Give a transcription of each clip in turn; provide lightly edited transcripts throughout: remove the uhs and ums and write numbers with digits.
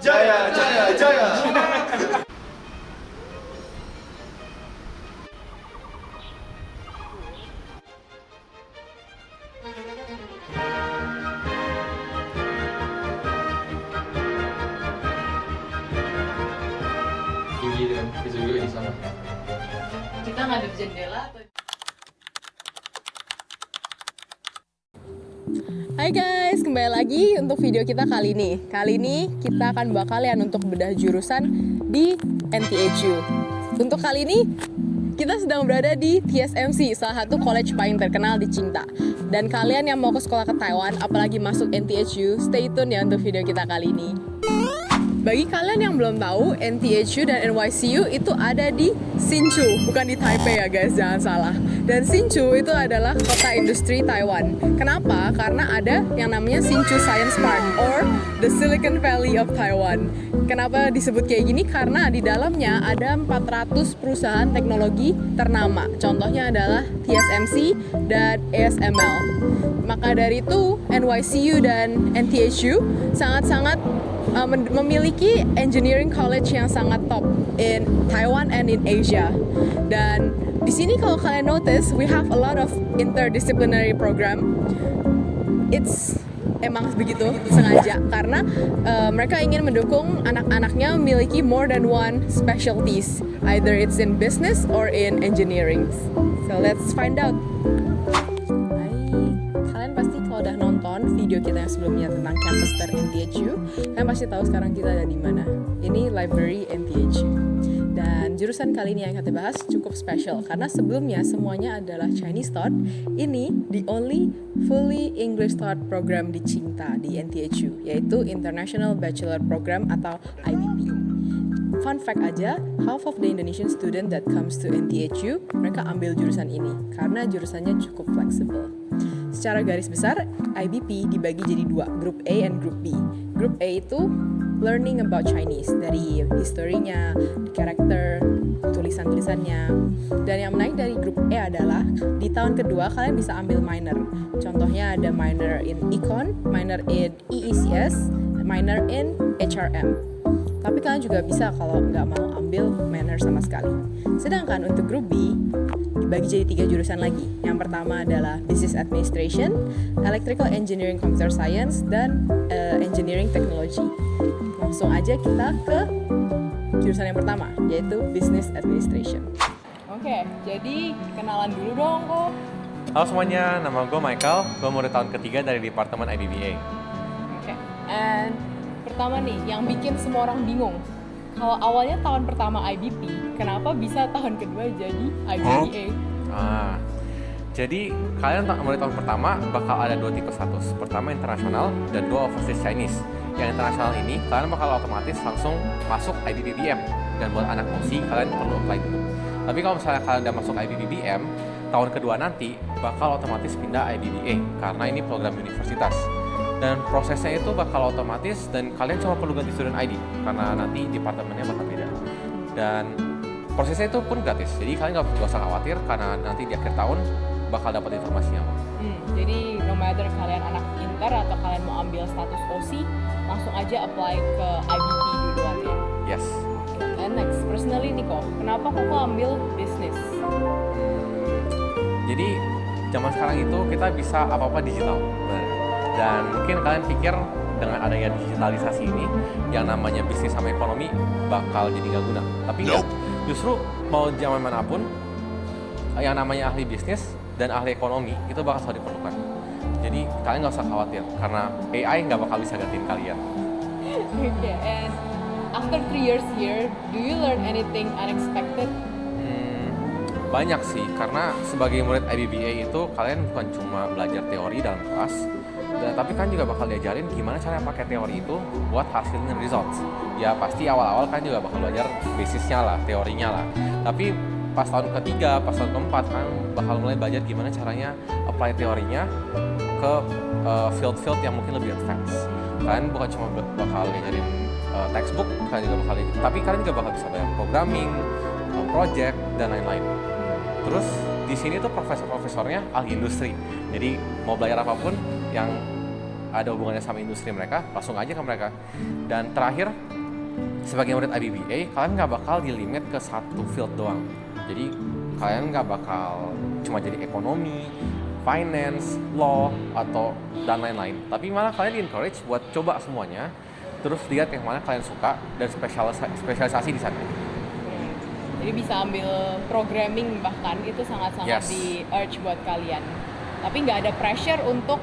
Jaya, jaya, jaya. Tinggi dan bisa juga di sana. Kita ngadep jendela atau? Hai guys, kembali lagi untuk video kita kali ini. Kali ini kita akan bawa kalian untuk bedah jurusan di NTHU. Untuk kali ini kita sedang berada di TSMC, salah satu college paling terkenal di Cinta. Dan kalian yang mau ke sekolah ke Taiwan, apalagi masuk NTHU, stay tune ya untuk video kita kali ini. Bagi kalian yang belum tahu, NTHU dan NYCU itu ada di Hsinchu, bukan di Taipei ya guys, jangan salah. Dan Hsinchu itu adalah kota industri Taiwan. Kenapa? Karena ada yang namanya Hsinchu Science Park or the Silicon Valley of Taiwan. Kenapa disebut kayak gini? Karena di dalamnya ada 400 perusahaan teknologi ternama. Contohnya adalah TSMC dan ASML. Maka dari itu, NYCU dan NTHU sangat-sangat memiliki engineering college yang sangat top in Taiwan and in Asia. Dan di sini kalau kalian notice, we have a lot of interdisciplinary program. It's emang begitu sengaja karena mereka ingin mendukung anak-anaknya memiliki more than one specialties, either it's in business or in engineering. So let's find out. Kalian pasti kalau udah nonton video kita yang sebelumnya tentang campus ter NTHU, kalian pasti tahu sekarang kita ada di mana. Ini library NTHU. Dan jurusan kali ini yang kita bahas cukup spesial karena sebelumnya semuanya adalah Chinese taught. Ini the only fully English taught program di Cinta di NTHU, yaitu International Bachelor Program atau IBP. Fun fact aja, half of the Indonesian student that comes to NTHU, mereka ambil jurusan ini karena jurusannya cukup fleksibel. Secara garis besar, IBP dibagi jadi dua, Group A and Group B. Group A itu learning about Chinese, dari historinya, karakter, tulisan-tulisannya. Dan yang menarik dari Group A adalah, di tahun kedua kalian bisa ambil minor. Contohnya ada minor in Econ, minor in EECS, minor in HRM. Tapi kalian juga bisa kalau nggak mau ambil minor sama sekali. Sedangkan untuk Group B, dibagi jadi 3 jurusan lagi. Yang pertama adalah Business Administration, Electrical Engineering Computer Science, dan Engineering Technology. Langsung aja kita ke jurusan yang pertama, yaitu Business Administration. Oke, jadi kenalan dulu dong kok. Halo semuanya, nama gue Michael. Gue murid tahun ketiga dari Departemen IBBA. Oke, and pertama nih, yang bikin semua orang bingung. Kalau awalnya tahun pertama IBP, kenapa bisa tahun kedua jadi IBBA? Jadi kalian mulai tahun pertama bakal ada 2 tipe status. Pertama internasional dan 2 overseas Chinese. Yang internasional ini kalian bakal otomatis langsung masuk IBBM. Dan buat anak OSI kalian perlu apply dulu. Tapi kalau misalnya kalian udah masuk IBBM, tahun kedua nanti bakal otomatis pindah IBBA karena ini program universitas. Dan prosesnya itu bakal otomatis dan kalian cuma perlu ganti student ID karena nanti departemennya bakal beda. Dan prosesnya itu pun gratis, jadi kalian nggak usah khawatir karena nanti di akhir tahun bakal dapat informasinya. Jadi no matter kalian anak inter atau kalian mau ambil status OSI, langsung aja apply ke IBP duluan ya. Yes. And next, personally nih kok, kenapa kok ambil bisnis? Jadi zaman sekarang itu kita bisa apa-apa digital. Dan mungkin kalian pikir dengan adanya digitalisasi ini, yang namanya bisnis sama ekonomi bakal jadi nggak guna. Tapi enggak, justru mau zaman manapun, yang namanya ahli bisnis dan ahli ekonomi itu bakal selalu diperlukan. Jadi kalian nggak usah khawatir, karena AI nggak bakal bisa gantiin kalian. Okay, and after 3 years here, do you learn anything unexpected? Banyak sih, karena sebagai murid IBBA itu kalian bukan cuma belajar teori dalam kelas, tapi kan juga bakal diajarin gimana cara pakai teori itu buat hasilin results. Ya pasti awal-awal kan juga bakal belajar basisnya lah, teorinya lah. Tapi pas tahun ketiga, pas tahun keempat kan bakal mulai belajar gimana caranya apply teorinya ke field-field yang mungkin lebih advance. Kalian bukan cuma bakal diajarin textbook, kalian juga bakal, tapi kalian juga bakal bisa belajar programming, project dan lain-lain. Terus di sini tuh profesor-profesornya ahli industri. Jadi mau belajar apapun yang ada hubungannya sama industri mereka, langsung aja ke mereka. Dan terakhir, sebagai murid IBBA, kalian nggak bakal dilimit ke satu field doang. Jadi kalian nggak bakal cuma jadi ekonomi, finance, law, atau dan lain-lain. Tapi malah kalian di-encourage buat coba semuanya, terus lihat yang mana kalian suka dan spesialisasi di sana. Jadi bisa ambil programming, bahkan itu sangat-sangat Yes. di-urge buat kalian. Tapi nggak ada pressure untuk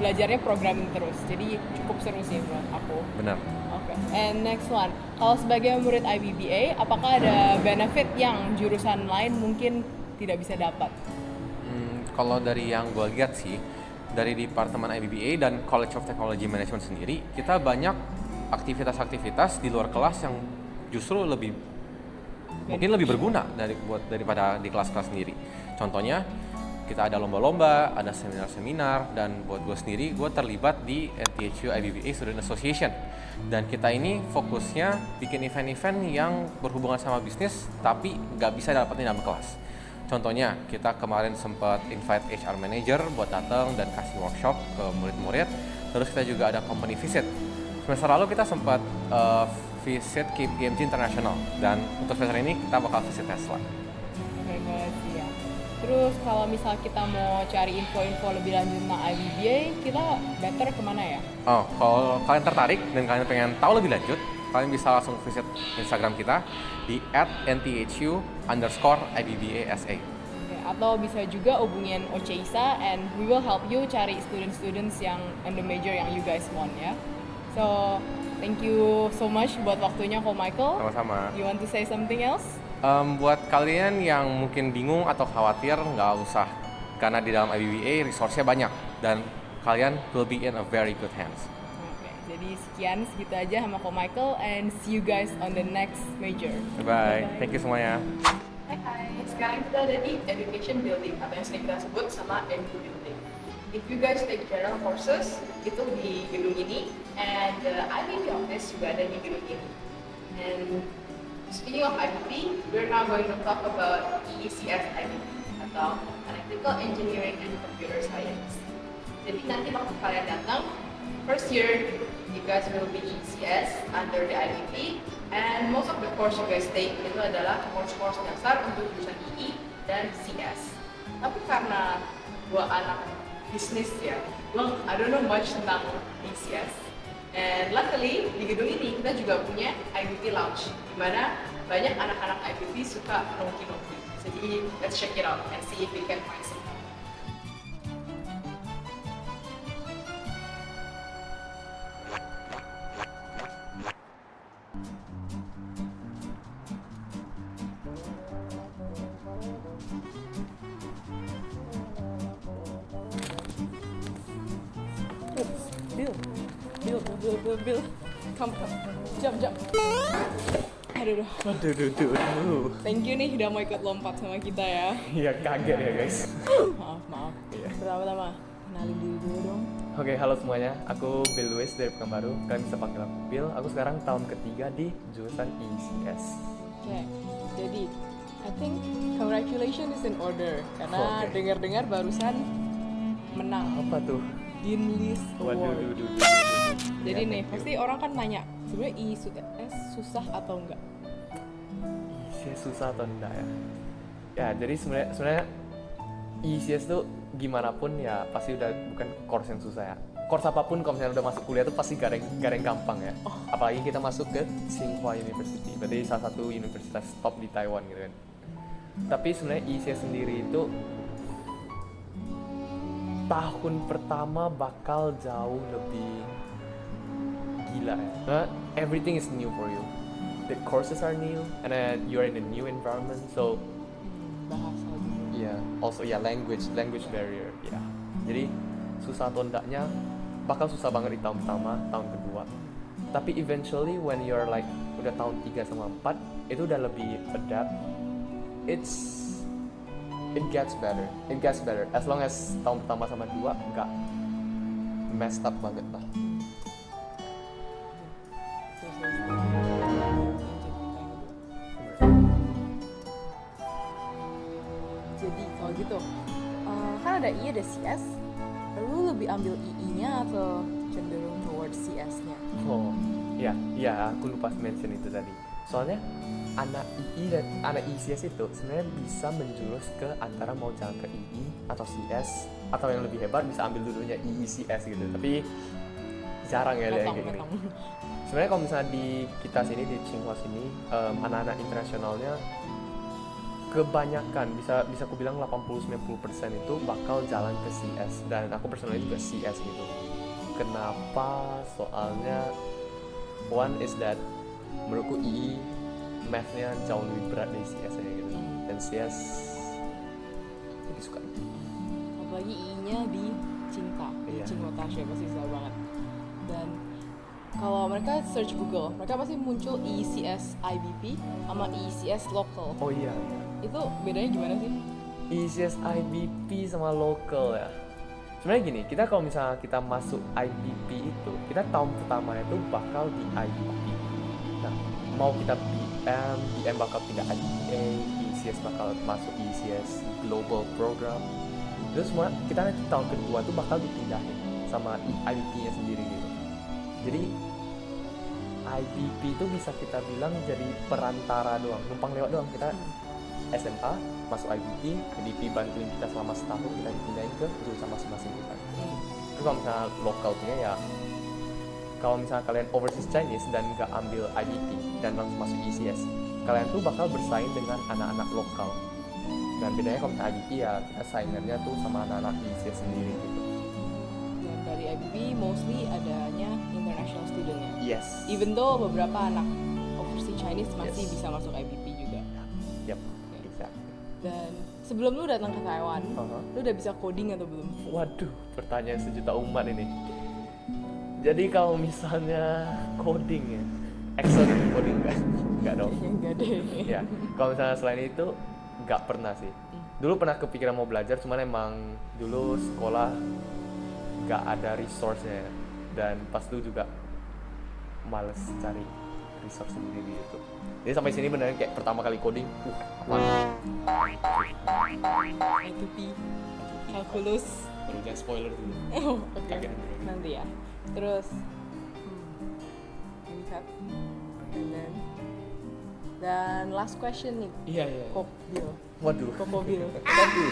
belajarnya programming terus. Jadi cukup seru sih menurut aku. Benar. Oke. And next one, kalau sebagai murid IBBA, apakah ada benefit yang jurusan lain mungkin tidak bisa dapat? Kalau dari yang gue lihat sih, dari Departemen IBBA dan College of Technology Management sendiri, kita banyak aktivitas-aktivitas di luar kelas yang justru mungkin lebih berguna daripada di kelas-kelas sendiri. Contohnya, kita ada lomba-lomba, ada seminar-seminar, dan buat gue sendiri, gue terlibat di NTHU IBBA Student Association. Dan kita ini fokusnya bikin event-event yang berhubungan sama bisnis, tapi nggak bisa dapetin dalam kelas. Contohnya, kita kemarin sempat invite HR manager buat datang dan kasih workshop ke murid-murid. Terus kita juga ada company visit. Semester lalu kita sempat visit KPMG International, dan untuk semester ini kita bakal visit Tesla. Keren banget sih ya. Terus kalau misal kita mau cari info-info lebih lanjut tentang IBBA, kita better kemana ya? Oh, kalau kalian tertarik dan kalian pengen tahu lebih lanjut, kalian bisa langsung visit Instagram kita di @nthU_IBBASA. Oke, atau bisa juga hubungin Oceisa and we will help you cari students yang on the major yang you guys want ya. So, thank you so much buat waktunya Ko Michael. Sama-sama. You want to say something else? Buat kalian yang mungkin bingung atau khawatir, nggak usah, karena di dalam IBBA resource-nya banyak dan kalian will be in a very good hands. Oke, jadi sekian segitu aja sama Ko Michael and see you guys on the next major. Bye. Thank you semuanya. Hai, sekarang kita ada di Education Building atau yang sering kita sebut sama EDU Building. If you guys take general courses, itu di gedung ini, and the IBP office juga ada di gedung ini. And speaking of IBP, we're now going to talk about ECS IBP atau Electrical Engineering and Computer Science. Jadi nanti waktu kalian datang, first year, you guys will be ECS under the IBP, and most of the course you guys take itu adalah course-course dasar untuk jurusan EE dan CS. Tapi karena gua anak bisnis ya, I don't know much tentang ECS. And luckily di gedung ini kita juga punya IBP Lounge, di mana banyak anak-anak IBP suka nongki-nongki. Jadi let's check it out and see if we can find some. Bill, come, jump. Aduh. Thank you nih udah mau ikut lompat sama kita ya. Iya, kaget ya guys. Maaf. Iya. Pertama-tama, kenalin diri dulu dong. Oke, halo semuanya. Aku Bill Lewis dari Pekanbaru. Kalian bisa panggil aku Bill. Aku sekarang tahun ketiga di jurusan ECS. Oke, jadi I think congratulations is in order karena Oke. dengar-dengar barusan menang Apa tuh? Dean List Waduh, Award. Jadi Ya, nih, thank you. pasti orang kan nanya, sebenarnya ICS susah atau enggak? ECS susah atau enggak ya? Ya, jadi sebenarnya ECS tuh gimana pun ya pasti udah bukan course yang susah ya. Course apapun kalau misalnya udah masuk kuliah tuh pasti gak ada yang gampang ya. Apalagi kita masuk ke Tsinghua University, berarti salah satu universitas top di Taiwan gitu kan. Tapi sebenarnya ECS sendiri itu tahun pertama bakal jauh lebih gila ya. Karena everything is new for you. The courses are new, and then you're in a new environment. So Bahasa gitu. yeah, also yeah, language barrier. Yeah. Jadi susah atau enggaknya bakal susah banget di tahun pertama, tahun kedua. Tapi eventually when you're like udah tahun 3 sama 4, itu udah lebih adapt. It gets better. As long as tahun pertama sama 2 nggak messed up banget lah. Jadi kalau gitu, kan ada I ada CS, lu lebih ambil II-nya atau cenderung towards CS-nya? Oh, Ya, aku lupa mention itu tadi. Soalnya anak II dan anak ICS itu sebenarnya bisa menjurus ke antara mau jalan ke II atau CS, atau yang lebih hebat bisa ambil dulunya IICS gitu. Tapi jarang ya kayak gini. Sebenarnya kalau misalnya di kita sini di Tsinghua sini, anak-anak internasionalnya kebanyakan bisa aku bilang 80-90% itu bakal jalan ke CS, dan aku personally juga CS gitu. Kenapa? Soalnya one is that menurutku II math-nya jauh lebih berat dari CS nya gitu, dan CS lebih suka. Apalagi I-nya di Cinta, di Iya. Tsinghua Tashi pasti susah banget. Dan kalau mereka search Google, mereka pasti muncul ICS IBP sama ICS local. Oh iya, Itu bedanya gimana sih? ICS IBP sama local ya. Sebenarnya gini, kita kalau misalnya kita masuk IBP itu, kita tahun pertamanya itu bakal di IBP. Nah, mau kita BM bakal pindah IBA, ICS bakal masuk ICS Global Program. Itu semua kita nanti tahun kedua tuh bakal dipindahin sama IBP-nya sendiri gitu. Jadi IBP itu bisa kita bilang jadi perantara doang, numpang lewat doang. Kita SMA masuk IBP, IBP bantuin kita selama setahun, kita dipindahin ke jurusan masing-masing kita. Tapi kalau misalnya lokal punya ya, kalau misalnya kalian overseas Chinese dan nggak ambil IBP dan langsung masuk ICS, kalian tuh bakal bersaing dengan anak-anak lokal. Dan bedanya kalau misalnya IBP ya kita saingannya tuh sama anak-anak ICS sendiri gitu. Dan dari IBP mostly adanya international student-nya. Yes. Even though beberapa anak overseas Chinese masih Yes. bisa masuk IBP juga. Yep, exactly. Dan sebelum lu datang ke Taiwan, Uh-huh. lu udah bisa coding atau belum? Waduh, pertanyaan sejuta umat ini. Jadi kalau misalnya coding ya, Excel itu coding nggak? Nggak dong. Enggak deh. Ya, kalau misalnya selain itu nggak pernah sih. Dulu pernah kepikiran mau belajar, cuman emang dulu sekolah nggak ada resource-nya, dan pas itu juga males cari resource sendiri gitu. Jadi sampai sini beneran kayak pertama kali coding, apaan? I2P, kalkulus. Baru jangan spoiler dulu. Oh, oke. Kaget. Nanti ya. Terus ini kan. And dan last question nih. Iya. Kopbil. Waduh. Kopbil. Waduh.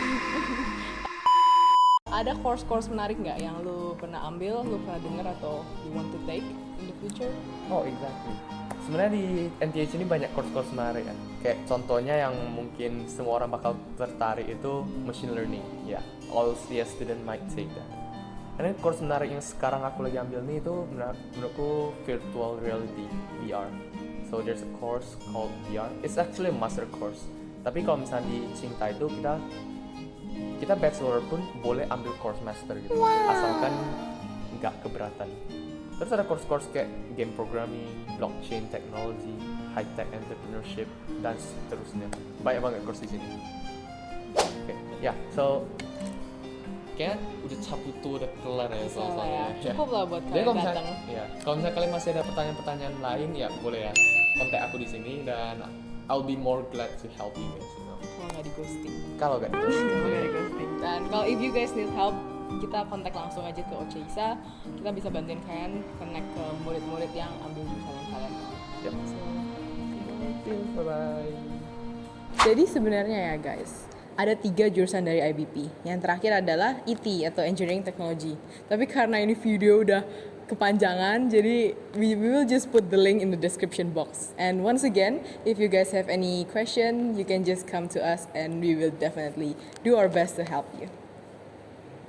Ada course-course menarik nggak yang lu pernah ambil, lu pernah dengar atau you want to take in the future? Oh, exactly. Sebenarnya di NTH ini banyak course-course menarik ya. Kayak contohnya yang mungkin semua orang bakal tertarik itu machine learning. Ya, all CS student might take that. Karena course menarik yang sekarang aku lagi ambil nih itu menurutku virtual reality (VR). So there's a course called VR. It's actually a master course. Tapi kalau misalnya di Tsinghua itu kita bachelor pun boleh ambil course master gitu, asalkan nggak keberatan. Terus ada course-course kayak game programming, blockchain technology, high tech entrepreneurship, dan seterusnya. Banyak banget course di sini. Oke, ya, so kayaknya udah caputu udah kelar ya Salah ya. soalnya. Cukup lah buat Jadi kalian kalau misalnya, datang. ya, kalau misalnya kalian masih ada pertanyaan-pertanyaan lain ya boleh ya kontak aku di sini, dan I'll be more glad to help you guys. Kalau nggak di ghosting. Kalau nggak Kalau nggak di ghosting. Dan kalau if you guys need help, kita kontak langsung aja ke Oceisa. Kita bisa bantuin kalian connect ke murid-murid yang ambil jurusan kalian. Yep. Bye bye. Jadi sebenarnya ya guys, ada 3 jurusan dari IBP. Yang terakhir adalah IT atau Engineering Technology. Tapi karena ini video udah kepanjangan, jadi we will just put the link in the description box. And once again, if you guys have any question, you can just come to us and we will definitely do our best to help you.